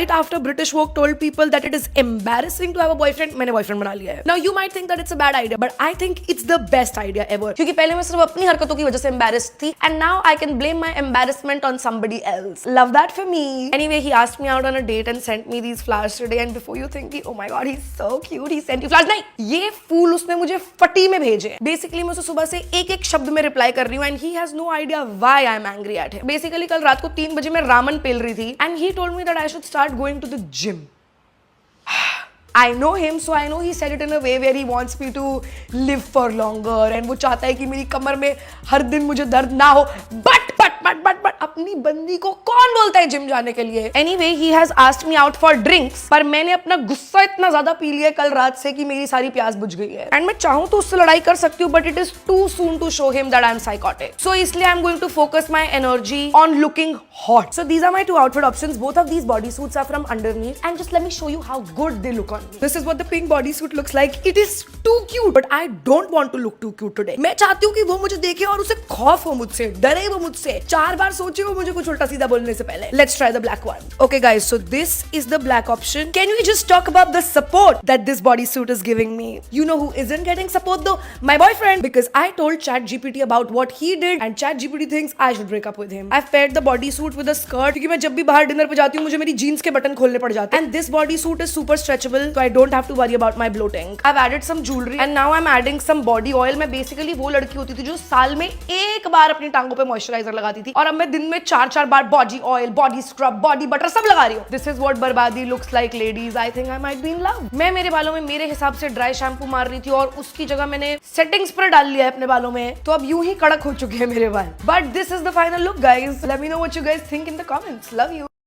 Right after British Vogue told people that it is embarrassing to have a boyfriend, मैंने boyfriend बना लिया है. Now you might think that it's a bad idea, but I think it's the best idea ever. क्योंकि पहले मैं सिर्फ अपनी हरकतों की वजह से embarrassed थी, and now I can blame my embarrassment on somebody else. Love that for me. Anyway, he asked me out on a date and sent me these flowers today. And before you think, oh my god, he's so cute, he sent you flowers. नहीं, ये फूल उसने मुझे फटी में भेजे. Basically मैं उसे सुबह से एक-एक शब्द में रिप्लाई कर रही हूँ, and he has no idea why I'm angry at him. Basically कल रात को 3 बजे मैं रामन पेल रही थी, and he told me that I should start going to the gym. I know him, so I know he said it in a way where he wants me to live for longer, and वो चाहता है कि मेरी कमर में हर दिन मुझे दर्द ना हो. But अपनी बंदी को कौन बोलता है जिम जाने के लिए? Anyway, he has asked me out for drinks, पर मैंने अपना गुस्सा इतना ज्यादा पी लिया कल रात से कि मेरी सारी प्यास बुझ गई है. And मैं चाहूँ तो उससे लड़ाई कर सकती हूँ, but it is too soon to show him that I am psychotic. So इसलिए I am going to focus my energy on looking hot. So these are my 2 outfit options. Both of these bodysuits are from Underneath, and just let me show you how good they look on me. This is what the pink bodysuit looks like. It is too cute, but I don't want to look too cute today. मैं चाहती हूँ कि वो मुझे देखे और उसे खौफ हो मुझसे, डरे वो मुझसे, 4 बार सोचे वो मुझे कुछ उल्टा सीधा बोलने से पहले. Let's try the black one. Okay guys, so this is the black option. Can we just talk about the support that this bodysuit is giving me? You know who isn't getting support though? My boyfriend, because I told ChatGPT about what he did, and ChatGPT thinks I should break up with him. I've paired the bodysuit with a skirt क्योंकि मैं जब भी बाहर dinner पे जाती हूँ मुझे मेरी जीन्स के बटन खोलने पड़ जाते हैं. And this bodysuit is super stretchable, so I don't have to worry about my bloating. I've added some jewelry, and now I'm adding some body oil. मैं basically वो लड़की होती थी जो साल में एक बार अपनी टांगों पे मॉइस्चराइजर लगाती थी, और अब मैं दिन में 4-4 बार body oil, body scrub, body butter सब लगा रही हूँ. दिस इज व्हाट बर्बादी looks like ladies. I think I might be in love. मैं मेरे बालों में मेरे हिसाब से ड्राई शैम्पू मार रही थी, और उसकी जगह मैंने सेटिंग स्प्रे डाल लिया है अपने बालों में, तो अब यूं ही कड़क हो चुके हैं मेरे बाल. But this is the final look guys. Let me know what you guys think in the comments. Love you.